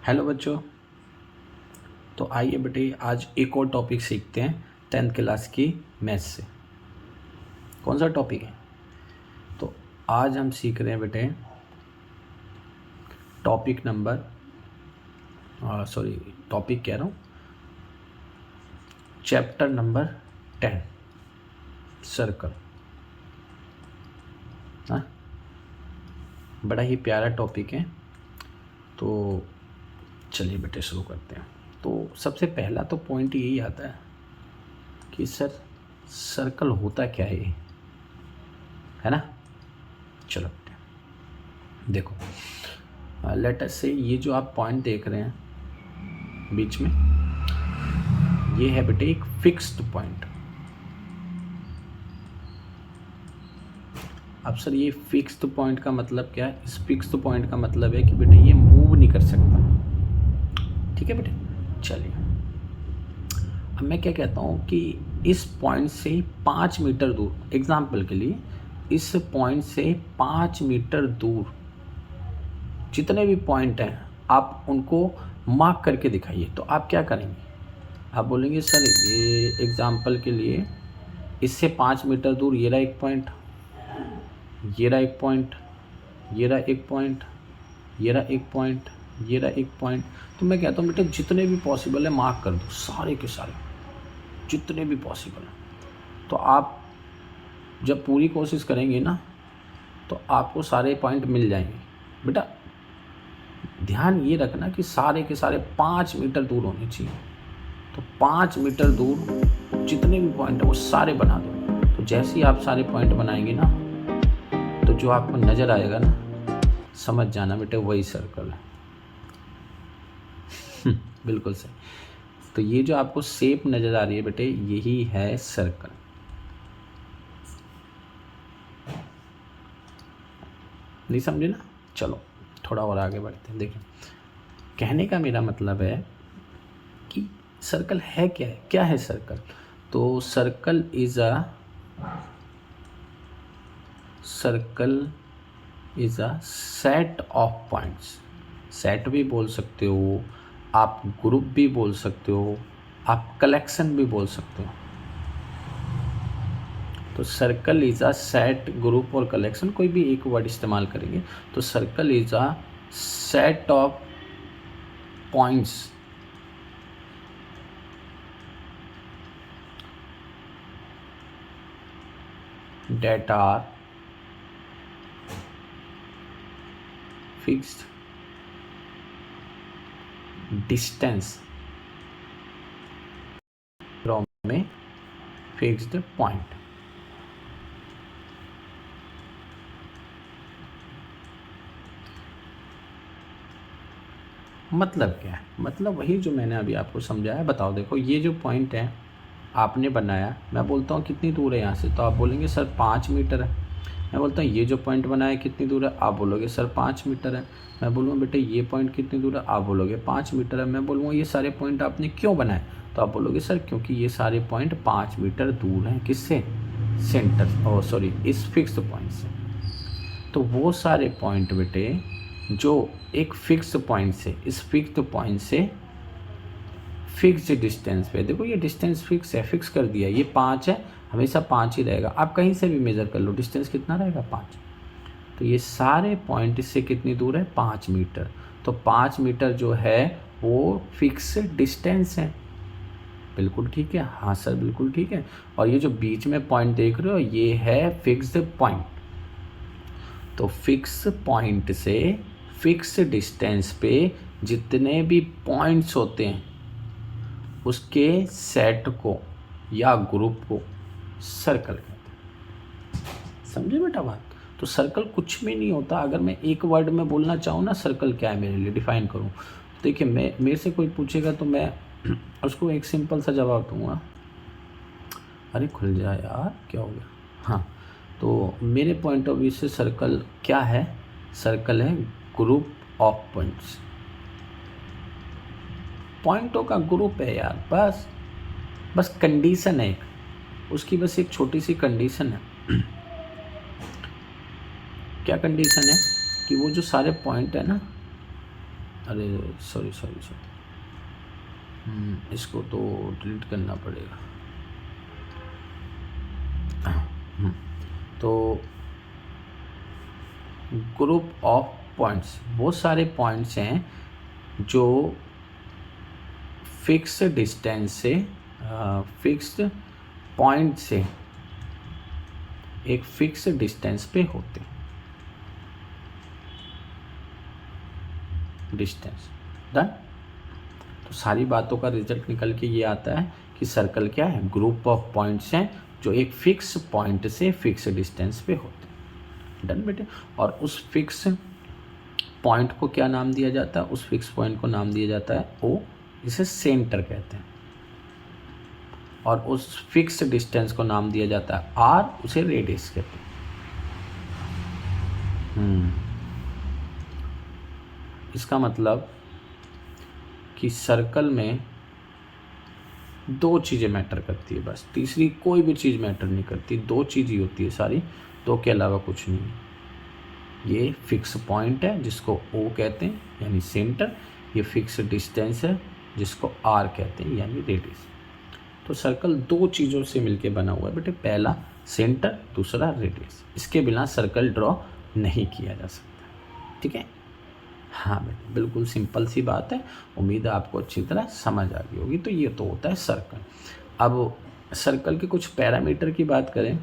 Hello बच्चों। तो आइए बेटे आज एक और टॉपिक सीखते हैं 10th क्लास की मैथ्स से। कौन सा टॉपिक है? तो आज हम सीख रहे हैं बेटे टॉपिक नंबर टॉपिक कह रहा हूँ, चैप्टर नंबर 10 सर्कल। हाँ, बड़ा ही प्यारा टॉपिक है। तो चलिए बेटे शुरू करते हैं। तो सबसे पहला तो पॉइंट यही आता है कि सर सर्कल होता क्या है ना। चलो बेटे देखो, लेट अस से ये जो आप पॉइंट देख रहे हैं बीच में, ये है बेटे एक फिक्स्ड पॉइंट। अब सर ये फिक्स्ड पॉइंट का मतलब क्या है? इस फिक्स्ड पॉइंट का मतलब है कि बेटे ये मूव नहीं कर सकता। ठीक है बेटे, चलिए अब मैं क्या कहता हूँ कि इस पॉइंट से 5 मीटर दूर, एग्जाम्पल के लिए इस पॉइंट से 5 मीटर दूर जितने भी पॉइंट हैं आप उनको मार्क करके दिखाइए। तो आप क्या करेंगे? आप बोलेंगे सर ये एग्जाम्पल के लिए इससे 5 मीटर दूर ये रहा एक पॉइंट, ये रहा एक पॉइंट, ये रहा एक पॉइंट, ये रहा एक पॉइंट, ये रहा एक पॉइंट। तो मैं कहता हूँ बेटा जितने भी पॉसिबल है मार्क कर दो, सारे के सारे जितने भी पॉसिबल है। तो आप जब पूरी कोशिश करेंगे ना तो आपको सारे पॉइंट मिल जाएंगे। बेटा ध्यान ये रखना कि सारे के सारे 5 मीटर दूर होने चाहिए। तो 5 मीटर दूर जितने भी पॉइंट है वो सारे बना दो। तो जैसे ही आप सारे पॉइंट बनाएंगे ना तो जो आपको नज़र आएगा ना, समझ जाना बेटे वही सर्कल है। बिल्कुल सही। तो ये जो आपको शेप नज़र आ रही है बेटे यही है सर्कल। नहीं समझे ना? चलो थोड़ा और आगे बढ़ते हैं। देखिए कहने का मेरा मतलब है कि सर्कल है क्या है? क्या है सर्कल? तो circle is a set of points. Set भी बोल सकते हो आप, ग्रुप भी बोल सकते हो आप, कलेक्शन भी बोल सकते हो। तो circle is a set, group और कलेक्शन, कोई भी एक वर्ड इस्तेमाल करेंगे। तो circle is a set of points that are fixed distance from a fixed point। मतलब क्या है? मतलब वही जो मैंने अभी आपको समझाया। बताओ देखो ये जो पॉइंट है आपने बनाया, मैं बोलता हूँ कितनी दूर है यहाँ से, तो आप बोलेंगे सर 5 मीटर है। मैं बोलता हूँ ये जो पॉइंट बनाया कितनी दूर है, आप बोलोगे सर 5 मीटर है। मैं बोलूँगा बेटे ये पॉइंट कितनी दूर है, आप बोलोगे 5 मीटर है। मैं बोलूँगा ये सारे पॉइंट आपने क्यों बनाए, तो आप बोलोगे सर क्योंकि ये सारे पॉइंट 5 मीटर दूर हैं। किससे? सेंटर, इस फिक्स पॉइंट से। तो वो सारे पॉइंट बेटे जो एक फिक्स पॉइंट से, इस फिक्स पॉइंट से फिक्स डिस्टेंस पे, देखो ये डिस्टेंस फिक्स है, फिक्स कर दिया, ये 5 है, हमेशा 5 ही रहेगा। आप कहीं से भी मेज़र कर लो डिस्टेंस कितना रहेगा, 5। तो ये सारे पॉइंट इससे कितनी दूर है, 5 मीटर। तो 5 मीटर जो है वो फिक्स डिस्टेंस है। बिल्कुल ठीक है, हाँ सर बिल्कुल ठीक है। और ये जो बीच में पॉइंट देख रहे हो ये है फिक्स्ड पॉइंट। तो फिक्स पॉइंट से फिक्स डिस्टेंस पे जितने भी पॉइंट्स होते हैं उसके सेट को या ग्रुप को सर्कल कहते हैं। समझे बेटा बात? तो सर्कल कुछ भी नहीं होता। अगर मैं एक वर्ड में बोलना चाहूँ ना सर्कल क्या है मेरे लिए, डिफाइन करूँ, देखिए मैं मेरे से कोई पूछेगा तो मैं उसको एक सिंपल सा जवाब दूंगा। अरे खुल जा यार, क्या हो गया? हाँ, तो मेरे पॉइंट ऑफ व्यू से सर्कल क्या है? सर्कल है ग्रुप ऑफ पॉइंट्स। पॉइंटों का ग्रुप है यार, बस कंडीशन है एक, उसकी बस एक छोटी सी कंडीशन है। क्या कंडीशन है? कि वो जो सारे पॉइंट है ना अरे सॉरी सॉरी सॉरी, इसको तो डिलीट करना पड़ेगा। तो ग्रुप ऑफ पॉइंट्स वो सारे पॉइंट्स हैं जो फिक्स डिस्टेंस से, फिक्स्ड पॉइंट से एक फिक्स डिस्टेंस पे होते हैं। Distance done. तो सारी बातों का रिजल्ट निकल के ये आता है कि सर्कल क्या है, ग्रुप ऑफ पॉइंट्स हैं जो एक फिक्स पॉइंट से फिक्स डिस्टेंस पे होते हैं। डन बेटे। और उस फिक्स पॉइंट को क्या नाम दिया जाता है, उस फिक्स पॉइंट को नाम दिया जाता है ओ, इसे सेंटर कहते हैं। और उस फिक्स डिस्टेंस को नाम दिया जाता है आर, उसे रेडियस कहते हैं। इसका मतलब कि सर्कल में दो चीज़ें मैटर करती है बस, तीसरी कोई भी चीज़ मैटर नहीं करती। दो चीज़ ही होती है सारी, दो के अलावा कुछ नहीं है। ये फिक्स पॉइंट है जिसको ओ कहते हैं यानी सेंटर, ये फिक्स डिस्टेंस है जिसको आर कहते हैं यानी रेडियस। तो सर्कल दो चीज़ों से मिलके बना हुआ है बेटे, पहला सेंटर, दूसरा रेडियस। इसके बिना सर्कल ड्रॉ नहीं किया जा सकता। ठीक है, हाँ बेटे बिल्कुल सिंपल सी बात है। उम्मीद है आपको अच्छी तरह समझ आ गई होगी। तो ये तो होता है सर्कल। अब सर्कल के कुछ पैरामीटर की बात करें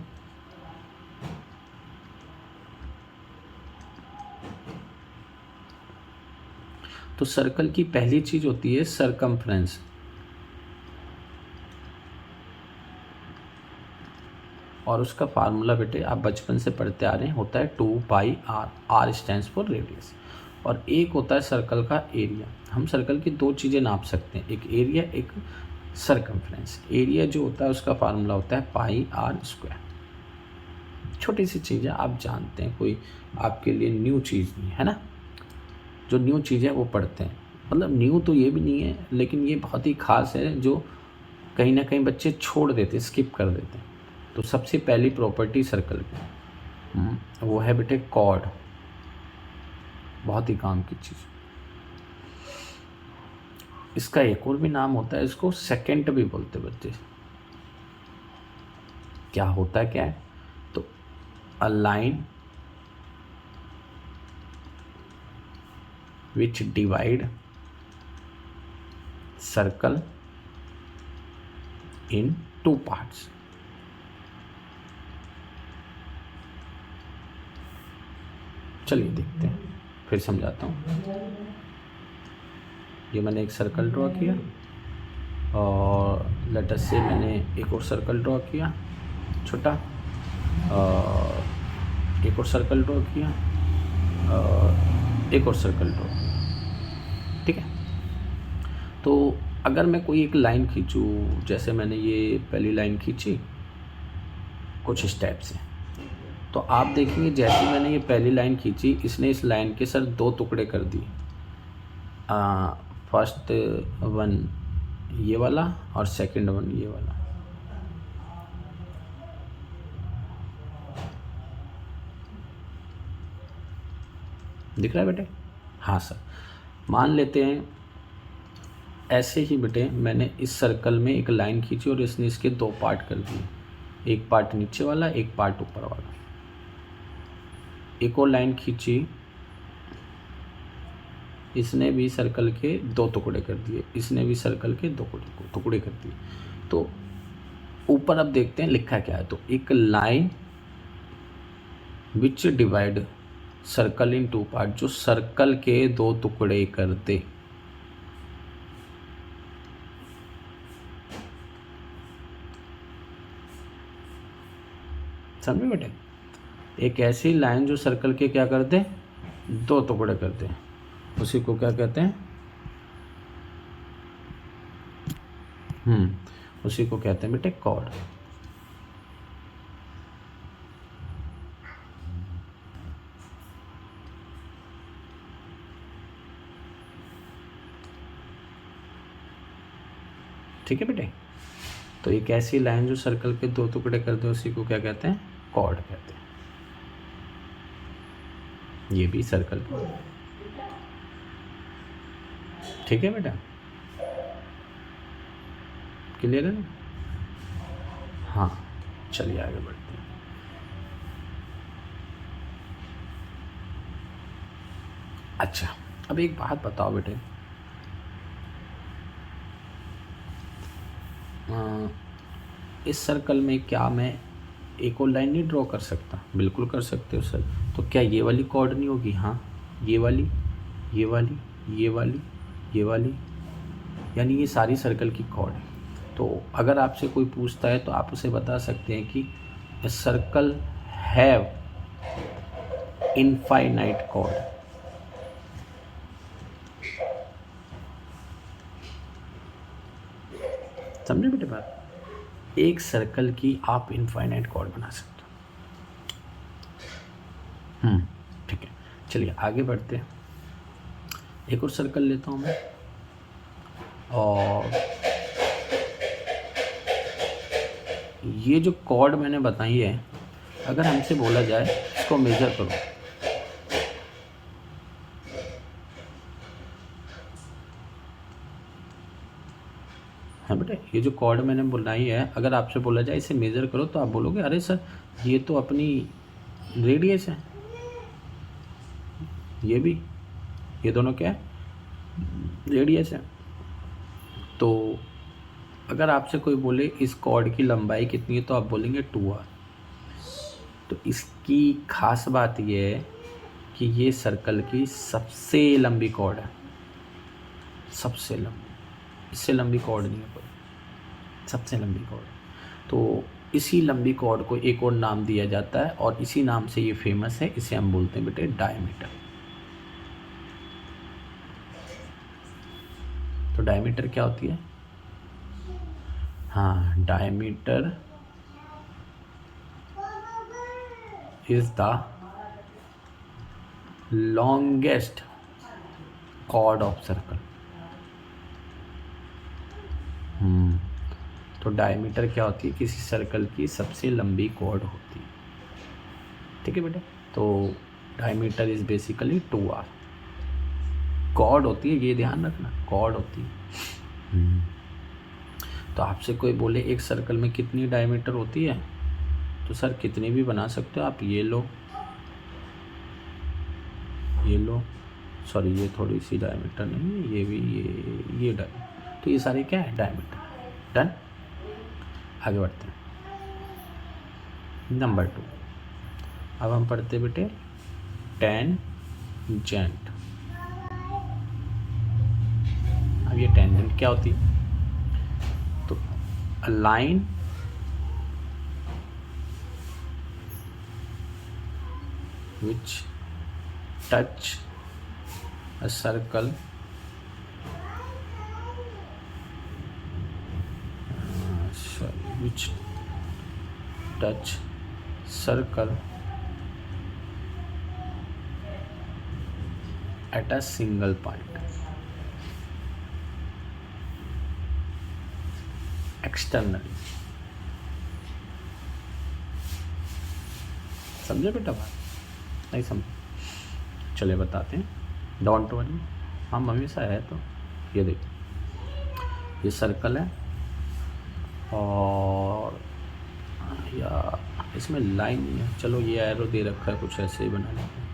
तो सर्कल की पहली चीज होती है सरकमफ्रेंस। और उसका फार्मूला बेटे आप बचपन से पढ़ते आ रहे हैं, होता है 2πr। R stands for radius. और एक होता है सर्कल का एरिया। हम सर्कल की दो चीज़ें नाप सकते हैं, एक एरिया एक सरकमफ्रेंस। एरिया जो होता है उसका फार्मूला होता है πr²। छोटी सी चीज़ है, आप जानते हैं, कोई आपके लिए न्यू चीज़ नहीं है ना। जो न्यू चीज़ है वो पढ़ते हैं, मतलब न्यू तो ये भी नहीं है लेकिन ये बहुत ही खास है जो कहीं ना कहीं बच्चे छोड़ देते, स्किप कर देते हैं। तो सबसे पहली प्रॉपर्टी सर्कल की वो है बेटे कॉर्ड। बहुत ही काम की चीज़। इसका एक और भी नाम होता है, इसको सेकेंड भी बोलते बच्चे। क्या होता है, क्या है, तो a line which divide circle in two parts. चलिए देखते हैं, फिर समझाता हूँ। ये मैंने एक सर्कल ड्रॉ किया और लेट अस से मैंने एक और सर्कल ड्रॉ किया छोटा, और एक और सर्कल ड्रॉ किया और एक और सर्कल ड्रॉ किया। ठीक है, तो अगर मैं कोई एक लाइन खींचूँ, जैसे मैंने ये पहली लाइन खींची कुछ स्टेप से, तो आप देखेंगे जैसे मैंने ये पहली लाइन खींची, इसने इस लाइन के सर दो टुकड़े कर दिए। फर्स्ट वन ये वाला और सेकंड वन ये वाला। दिख रहा है बेटे? हाँ सर। मान लेते हैं ऐसे ही बेटे मैंने इस सर्कल में एक लाइन खींची और इसने इसके दो पार्ट कर दिए, एक पार्ट नीचे वाला एक पार्ट ऊपर वाला। एक और लाइन खींची, इसने भी सर्कल के दो टुकड़े कर दिए, इसने भी सर्कल के दो टुकड़े कर दिए। तो ऊपर अब देखते हैं लिखा क्या है। तो एक line which divide circle in two part, जो सर्कल के दो टुकड़े कर दे। समझे बेटे? एक ऐसी लाइन जो सर्कल के क्या कर दे, दो टुकड़े कर दे, उसी को क्या कहते हैं, उसी को कहते हैं बेटे कॉर्ड। ठीक है बेटे? तो एक ऐसी लाइन जो सर्कल के दो टुकड़े कर दे उसी को क्या कहते हैं, कॉर्ड कहते हैं। ये भी सर्कल। ठीक है बेटा, क्लियर है ना? हाँ, चलिए आगे बढ़ते हैं। अच्छा, अब एक बात बताओ बेटे, इस सर्कल में क्या मैं एक और लाइन नहीं ड्रॉ कर सकता? बिल्कुल कर सकते हो सर। तो क्या ये वाली कॉर्ड नहीं होगी? हाँ, ये वाली, ये वाली, ये वाली, ये वाली, यानी ये सारी सर्कल की कॉर्ड है। तो अगर आपसे कोई पूछता है तो आप उसे बता सकते हैं कि a circle have infinite chord. समझे बेटे बात? एक सर्कल की आप इनफाइनाइट कॉर्ड बना सकते हो। ठीक है, चलिए आगे बढ़ते हैं। एक और सर्कल लेता हूँ मैं, और ये जो कॉर्ड मैंने बताई है, अगर हमसे बोला जाए इसको मेजर करो, हाँ बेटे, ये जो कॉर्ड मैंने बनाई है, अगर आपसे बोला जाए इसे मेजर करो, तो आप बोलोगे अरे सर ये तो अपनी रेडियस है, ये भी, ये दोनों क्या है? रेडियस है। तो अगर आपसे कोई बोले इस कॉर्ड की लंबाई कितनी है, तो आप बोलेंगे 2r। तो इसकी खास बात ये है कि ये सर्कल की सबसे लंबी कॉर्ड है, सबसे लंबी, इससे लंबी कॉर्ड नहीं है कोई, सबसे लंबी कॉर्ड। तो इसी लंबी कॉर्ड को एक और नाम दिया जाता है, और इसी नाम से ये फेमस है, इसे हम बोलते हैं बेटे डायमीटर। तो डायमीटर क्या होती है? हाँ, diameter is the longest chord of circle. तो डायमीटर क्या होती है? किसी सर्कल की सबसे लंबी कॉर्ड होती है। ठीक है बेटे, तो diameter is basically 2r। Cord होती है, ये ध्यान रखना, कॉर्ड होती है। तो आपसे कोई बोले एक सर्कल में कितनी डायमीटर होती है, तो सर कितनी भी बना सकते हो आप। ये लो, ये लो, सॉरी ये थोड़ी सी डायमीटर नहीं है, ये भी, ये डायमीटर, तो ये सारे क्या है? डायमीटर। डन, आगे बढ़ते हैं। नंबर 2, अब हम पढ़ते बेटे टेंजेंट। अब ये टेंजेंट क्या होती है? तो a line which touch a circle which touch circle at a single point externally। समझे बेटा बात? नहीं समझ? चले बताते हैं, डोंट वरी, हम हमेशा है। तो ये देखिए, ये सर्कल है, और या इसमें लाइन नहीं है, चलो ये एरो दे रखा है, कुछ ऐसे ही बना लेते हैं।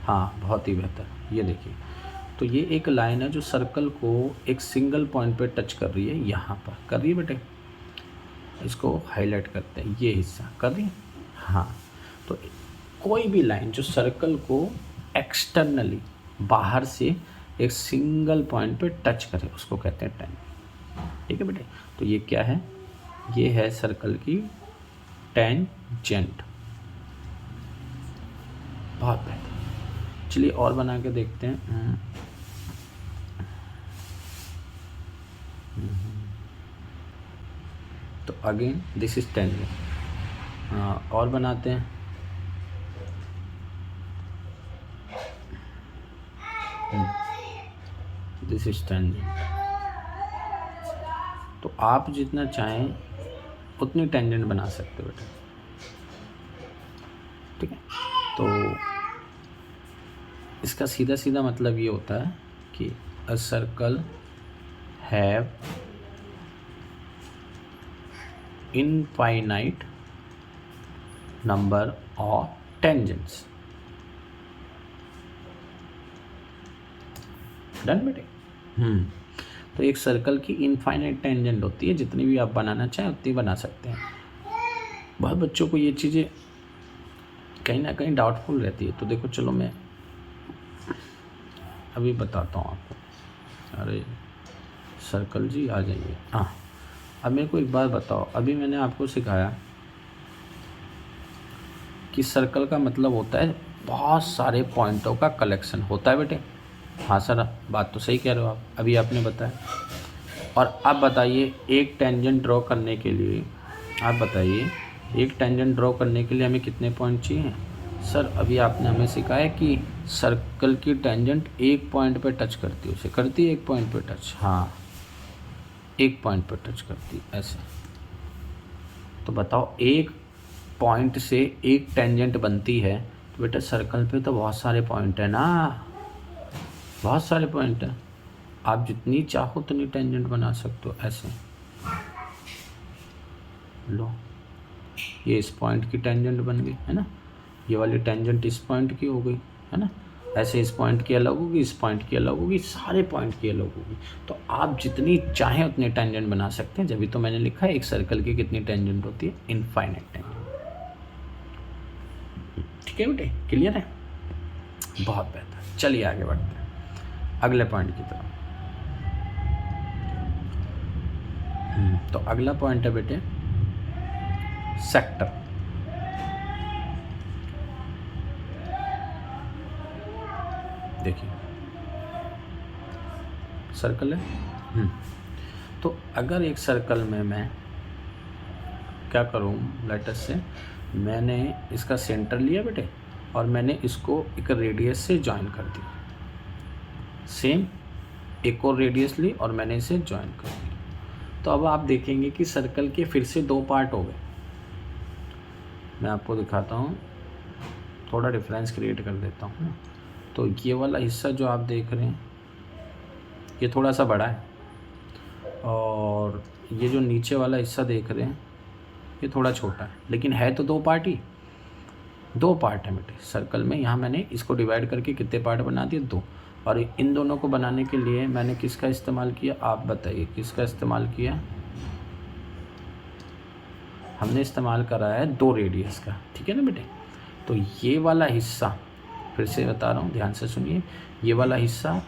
हाँ, बहुत ही बेहतर। ये देखिए, तो ये एक लाइन है जो सर्कल को एक सिंगल पॉइंट पे टच कर रही है, यहाँ पर कर रही है बेटे। इसको हाईलाइट करते हैं, ये हिस्सा कर रही है। हाँ, तो कोई भी लाइन जो सर्कल को एक्सटर्नली, बाहर से एक सिंगल पॉइंट पे टच करे, उसको कहते हैं टेंजेंट। ठीक है बेटे, तो ये क्या है? ये है सर्कल की टेंजेंट। बहुत बेहतर, चलिए और बना के देखते हैं। तो अगेन दिस इज टेंजेंट। और बनाते हैं। This is tangent. तो आप जितना चाहें उतनी टेंजेंट बना सकते हो बेटा। ठीक है, तो इसका सीधा सीधा मतलब ये होता है कि a circle have infinite number of tangents. Done बेटे। तो एक सर्कल की इनफाइनाइट टेंजेंट होती है, जितनी भी आप बनाना चाहें उतनी बना सकते हैं। बहुत बच्चों को ये चीज़ें कहीं ना कहीं डाउटफुल रहती है, तो देखो चलो मैं अभी बताता हूँ आपको। अरे सर्कल जी आ जाइए। हाँ, अब मेरे को एक बात बताओ, अभी मैंने आपको सिखाया कि सर्कल का मतलब होता है बहुत सारे पॉइंटों का कलेक्शन होता है बेटे। हाँ सर, बात तो सही कह रहे हो आप, अभी आपने बताया। और अब बताइए एक टेंजेंट ड्रॉ करने के लिए, आप बताइए एक टेंजेंट ड्रॉ करने के लिए हमें कितने पॉइंट चाहिए? सर अभी आपने हमें सिखाया कि सर्कल की टेंजेंट एक पॉइंट पे टच करती है, उसे करती है एक पॉइंट पे टच। हाँ, एक पॉइंट पे टच करती है ऐसे। तो बताओ एक पॉइंट से एक टेंजेंट बनती है, तो बेटा सर्कल पे तो बहुत सारे पॉइंट है ना, बहुत सारे पॉइंट हैं। आप जितनी चाहो उतनी टेंजेंट बना सकते हो ऐसे। लो, ये इस पॉइंट की टेंजेंट बन गई है ना, ये वाली टेंजेंट इस पॉइंट की हो गई है ना, ऐसे इस पॉइंट की अलग होगी, इस पॉइंट की अलग होगी, सारे पॉइंट की अलग होगी। तो आप जितनी चाहें उतनी टेंजेंट बना सकते हैं। जब भी तो मैंने लिखा है एक सर्कल की कितनी टेंजेंट होती है, इनफाइनाइट टेंजेंट। ठीक है बेटे, क्लियर है? बहुत बेहतर, चलिए आगे बढ़ते हैं अगले पॉइंट की तरफ। तो अगला पॉइंट है बेटे सेक्टर। देखिए सर्कल है। तो अगर एक सर्कल में मैं क्या करूँ, लेटर से मैंने इसका सेंटर लिया बेटे और मैंने इसको एक रेडियस से ज्वाइन कर दिया, सेम एक और रेडियस ली और मैंने इसे ज्वाइन कर दिया। तो अब आप देखेंगे कि सर्कल के फिर से दो पार्ट हो गए। मैं आपको दिखाता हूँ, थोड़ा डिफरेंस क्रिएट कर देता हूँ। तो ये वाला हिस्सा जो आप देख रहे हैं ये थोड़ा सा बड़ा है, और ये जो नीचे वाला हिस्सा देख रहे हैं ये थोड़ा छोटा है, लेकिन है तो दो पार्ट ही, दो पार्ट है बेटे सर्कल में। यहाँ मैंने इसको डिवाइड करके कितने पार्ट बना दिए, दो। और इन दोनों को बनाने के लिए मैंने किसका इस्तेमाल किया, आप बताइए किसका इस्तेमाल किया? हमने इस्तेमाल करा है दो रेडियस का, ठीक है ना बेटे। तो ये वाला हिस्सा, फिर से बता रहा हूँ ध्यान से सुनिए, ये वाला हिस्सा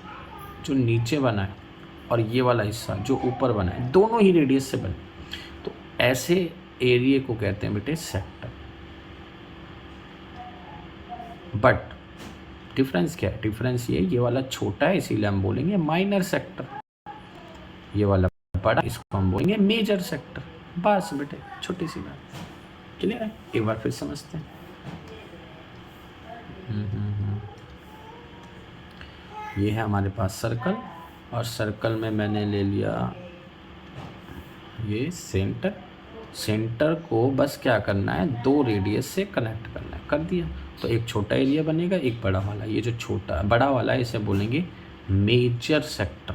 जो नीचे बना है और ये वाला हिस्सा जो ऊपर बना है, दोनों ही रेडियस से बने। तो ऐसे एरिया को कहते हैं बेटे सेक्टर। बट डिफरेंस क्या है? डिफरेंस ये वाला छोटा है इसीलिए हम बोलेंगे माइनर सेक्टर, ये वाला बड़ा इसको हम बोलेंगे मेजर सेक्टर। बस बेटे छोटी सी बात, क्लियर है? एक बार फिर समझते हैं। ये है हमारे पास सर्कल, और सर्कल में मैंने ले लिया ये सेंटर। सेंटर को बस क्या करना है, दो रेडियस से कनेक्ट करना है, कर दिया। तो एक छोटा एरिया बनेगा, एक बड़ा वाला। ये जो छोटा बड़ा वाला है इसे बोलेंगे मेजर सेक्टर,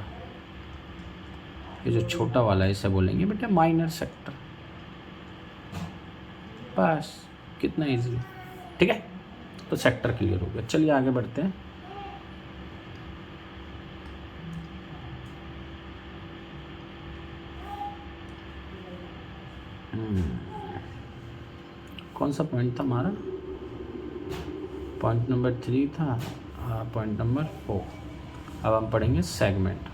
ये जो छोटा वाला है इसे बोलेंगे बेटा माइनर सेक्टर। बस कितना इजी, ठीक है? तो सेक्टर क्लियर हो गया। चलिए आगे बढ़ते हैं। कौन सा पॉइंट था हमारा? पॉइंट नंबर 3 था, पॉइंट नंबर 4। अब हम पढ़ेंगे सेगमेंट।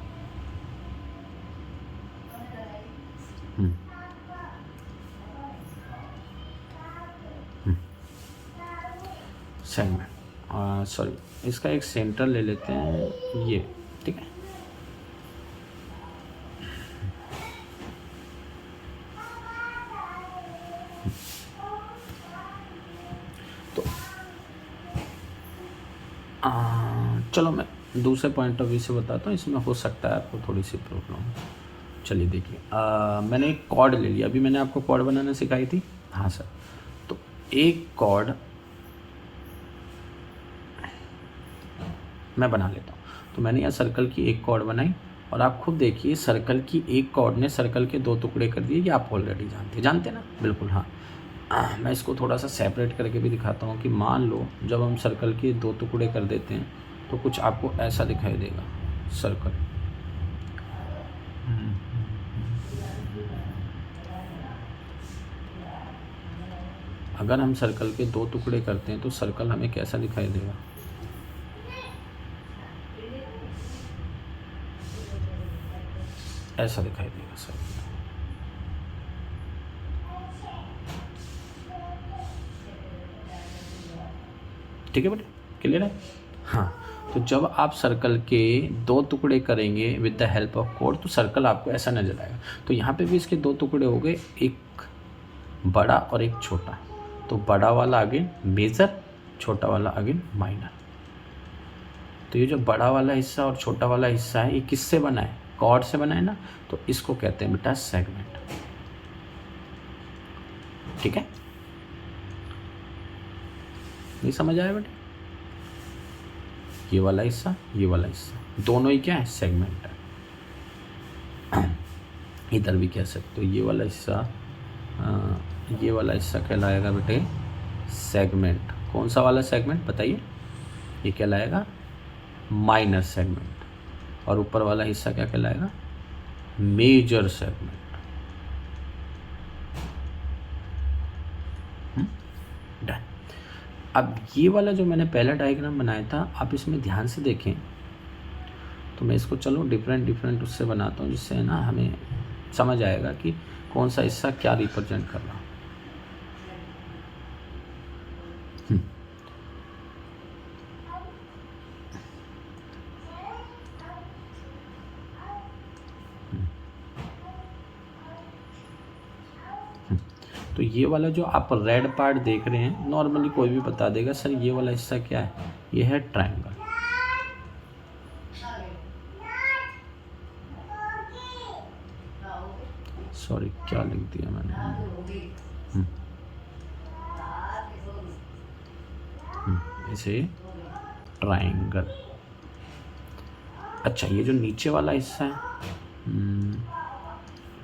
सेगमेंट, सॉरी, इसका एक सेंटर ले लेते हैं ये, ठीक है? तो चलो मैं दूसरे पॉइंट ऑफ व्यू से बताता हूँ, इसमें हो सकता है आपको थोड़ी सी प्रॉब्लम। चलिए देखिए, मैंने एक कॉर्ड ले लिया। अभी मैंने आपको कॉर्ड बनाना सिखाई थी। हाँ सर। तो एक कॉर्ड मैं बना लेता हूँ। तो मैंने यहाँ सर्कल की एक कॉर्ड बनाई और आप खुद देखिए सर्कल की एक कॉर्ड ने सर्कल के 2 टुकड़े कर दिए। ये आप ऑलरेडी जानते हैं ना, बिल्कुल। हाँ, मैं इसको थोड़ा सा सेपरेट करके भी दिखाता हूँ कि मान लो जब हम सर्कल के 2 टुकड़े कर देते हैं तो कुछ आपको ऐसा दिखाई देगा सर्कल। अगर हम सर्कल के 2 टुकड़े करते हैं तो सर्कल हमें कैसा दिखाई देगा? ऐसा दिखाई देगा सर्कल। ठीक है बेटे, क्लियर है? हाँ, तो जब आप सर्कल के 2 टुकड़े करेंगे with the help of chord तो सर्कल आपको ऐसा नजर आएगा। तो यहाँ पे भी इसके 2 टुकड़े हो गए, एक बड़ा और एक छोटा। तो बड़ा वाला अगेन मेजर, छोटा वाला अगेन माइनर। तो ये जो बड़ा वाला हिस्सा और छोटा वाला हिस्सा है ये किससे बना है? कॉर्ड से बना है ना। तो इसको कहते हैं बेटा सेगमेंट। ठीक है, नहीं समझ आया बेटा? ये वाला हिस्सा, ये वाला हिस्सा, दोनों ही क्या है? सेगमेंट है। इधर भी कह सकते हो ये वाला हिस्सा कहलाएगा बेटे सेगमेंट। कौन सा वाला सेगमेंट बताइए? ये कहलाएगा माइनर सेगमेंट। और ऊपर वाला हिस्सा क्या कहलाएगा? Major segment. डन। अब ये वाला जो मैंने पहला डायग्राम बनाया था, आप इसमें ध्यान से देखें तो मैं इसको चलो डिफरेंट उससे बनाता हूँ, जिससे है ना हमें समझ आएगा कि कौन सा हिस्सा क्या रिप्रेजेंट कर रहा। तो ये वाला जो आप रेड पार्ट देख रहे हैं, नॉर्मली कोई भी बता देगा सर ये वाला हिस्सा क्या है? ये है ट्रायंगल। सॉरी, क्या लिख दिया मैंने? इसे ट्रायंगल। अच्छा, ये जो नीचे वाला हिस्सा है,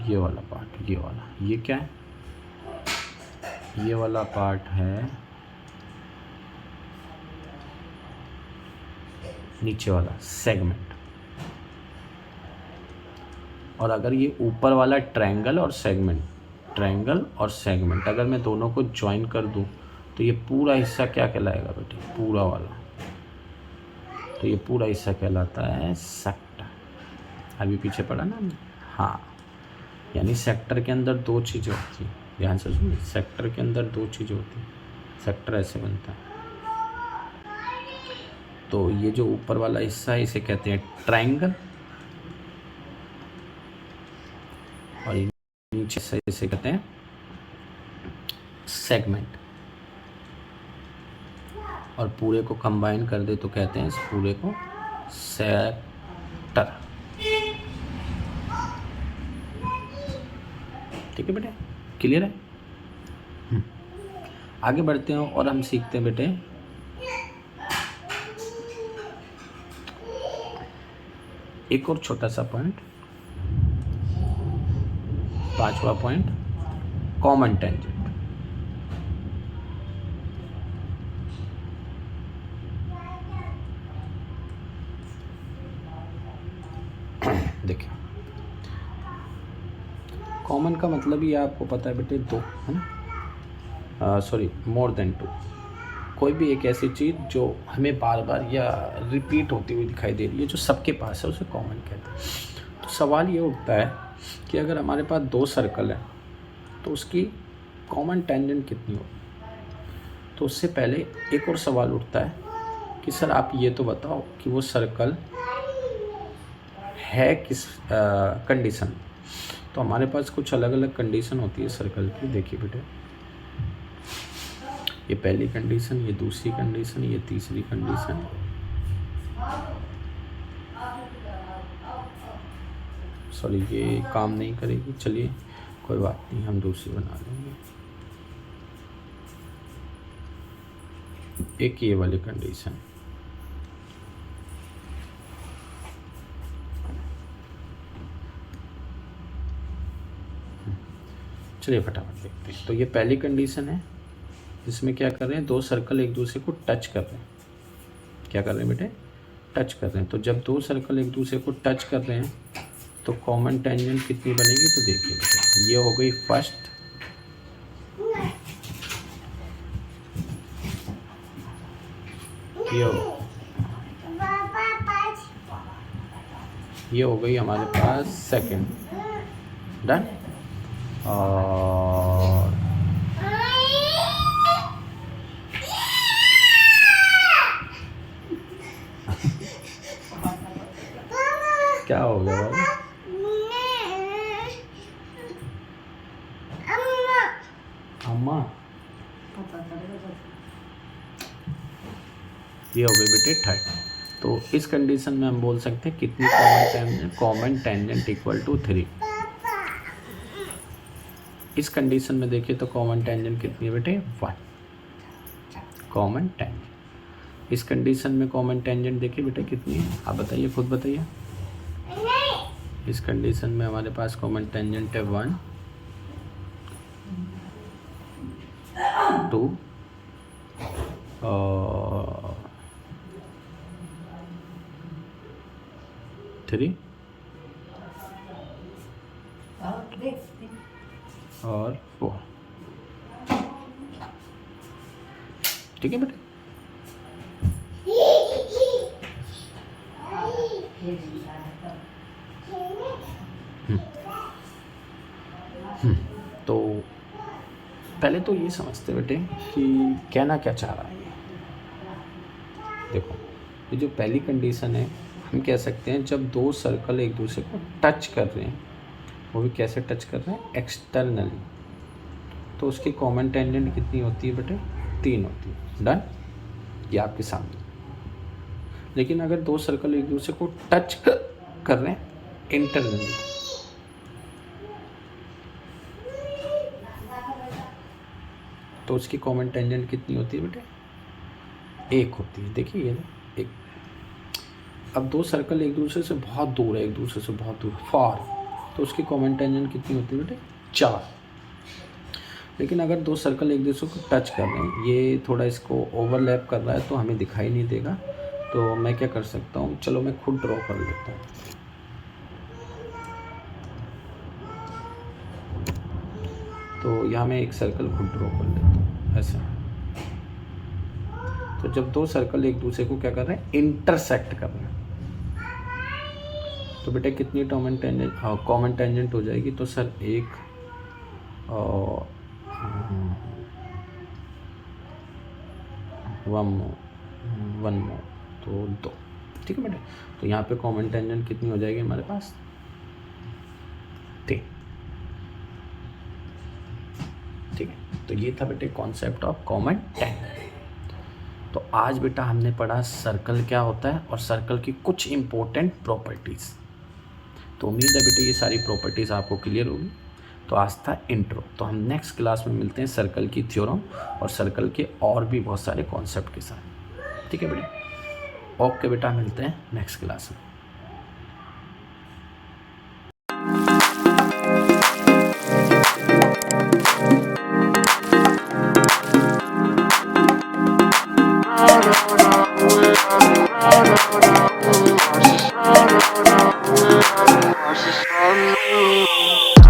ये वाला पार्ट, ये क्या है? ये वाला पार्ट है नीचे वाला सेगमेंट। और अगर ये ऊपर वाला ट्रायंगल और सेगमेंट, अगर मैं दोनों को ज्वाइन कर दूं तो ये पूरा हिस्सा क्या कहलाएगा बेटे? पूरा वाला। तो ये पूरा हिस्सा कहलाता है सेक्टर। अभी पीछे पढ़ा ना हमने? हाँ, यानी सेक्टर के अंदर 2 चीज़ें होती हैं। ध्यान से सुनिए, सेक्टर के अंदर 2 चीज़ें होती हैं। सेक्टर ऐसे बनता है। तो ये जो ऊपर वाला हिस्सा है इसे कहते हैं ट्रायंगल, और नीचे से इसे कहते हैं सेगमेंट। और पूरे को कंबाइन कर दे तो कहते हैं इस पूरे को सेक्टर। ठीक है बेटे, क्लियर है? आगे बढ़ते हैं और हम सीखते हैं बेटे एक और छोटा सा पॉइंट, 5वां पॉइंट, कॉमन टेंजेंट। देखिए, कॉमन का मतलब ही आपको पता है बेटे 2 है ना, सॉरी मोर देन 2। कोई भी एक ऐसी चीज़ जो हमें बार बार या रिपीट होती हुई दिखाई दे रही है, जो सबके पास है, उसे कॉमन कहते हैं। तो सवाल ये उठता है कि अगर हमारे पास 2 सर्कल है तो उसकी कॉमन टेंजेंट कितनी होगी? तो उससे पहले एक और सवाल उठता है कि सर आप ये तो बताओ कि वो सर्कल है किस कंडीशन। तो हमारे पास कुछ अलग अलग कंडीशन होती है सर्कल की। देखिए बेटे, ये पहली कंडीशन, ये दूसरी कंडीशन, ये तीसरी कंडीशन। सॉरी, ये काम नहीं करेगी, चलिए कोई बात नहीं, हम दूसरी बना लेंगे। एक ये वाली कंडीशन, चलिए फटाफट देखते हैं। तो ये पहली कंडीशन है जिसमें क्या कर रहे हैं, दो सर्कल एक दूसरे को टच कर रहे हैं। क्या कर रहे हैं बेटे, टच कर रहे हैं। तो जब दो सर्कल एक दूसरे को टच कर रहे हैं तो कॉमन टेंजेंट कितनी बनेगी, तो देखिए बेटे ये हो गई फर्स्ट, ये हो गई हमारे पास सेकंड। डन। और क्या हो गया बाबा, अम्मा, ये हो गई बेटे थर्ड। तो इस कंडीशन में हम बोल सकते हैं कितनी कॉमन टेंजेंट इक्वल टू 3। इस कंडीशन में देखिए तो कॉमन टेंजेंट कितनी है बेटे, 1 कॉमन टेंजेंट। इस कंडीशन में कॉमन टेंजेंट देखिए बेटे कितनी है, आप बताइए, खुद बताइए। इस कंडीशन में हमारे पास कॉमन टेंजेंट है 1 2 और 3 और 4। ठीक है बेटे। तो पहले तो ये समझते बेटे कि कहना क्या चाह रहा है ये। देखो ये जो पहली कंडीशन है, हम कह सकते हैं जब दो सर्कल एक दूसरे को टच कर रहे हैं, वो भी कैसे टच कर रहे हैं, एक्सटर्नली, तो उसकी कॉमन टेंजेंट कितनी होती है बेटे, 3 होती है। डन, ये आपके सामने। लेकिन अगर दो सर्कल एक दूसरे को टच कर रहे हैं इंटरनली, तो उसकी कॉमन टेंजेंट कितनी होती है बेटे, 1 होती है। देखिए ये 1। अब दो सर्कल एक दूसरे से बहुत दूर है, एक दूसरे से बहुत दूर, फार, तो उसकी कॉमन टेंजेंट कितनी होती है बेटे, 4। लेकिन अगर दो सर्कल एक दूसरे को टच कर रहे हैं, ये थोड़ा इसको ओवरलैप कर रहा है तो हमें दिखाई नहीं देगा, तो मैं क्या कर सकता हूँ, चलो मैं खुद ड्रॉ कर लेता हूँ। तो यहाँ मैं एक सर्कल खुद ड्रॉ कर लेता हूँ ऐसे। तो जब दो सर्कल एक दूसरे को क्या कर रहे हैं, इंटरसेक्ट कर रहे हैं, तो बेटा कितनी कॉमन टेंजेंट हो जाएगी, तो सर 1 और 1 मोर, तो 2। ठीक है बेटे। तो यहाँ पे कॉमन टेंजेंट कितनी हो जाएगी हमारे पास, 3। ठीक है। तो ये था बेटे कॉन्सेप्ट ऑफ कॉमन टेंजेंट। तो आज बेटा हमने पढ़ा सर्कल क्या होता है और सर्कल की कुछ इंपॉर्टेंट प्रॉपर्टीज़। तो उम्मीद है बेटे ये सारी प्रॉपर्टीज़ आपको क्लियर होगी। तो आज था इंट्रो। तो हम नेक्स्ट क्लास में मिलते हैं सर्कल की थ्योरम और सर्कल के और भी बहुत सारे कॉन्सेप्ट के साथ। ठीक है बेटा। ओके बेटा, मिलते हैं नेक्स्ट क्लास में। No, no, no, no, no, no, no, no, no, no, no, no, no, no, no,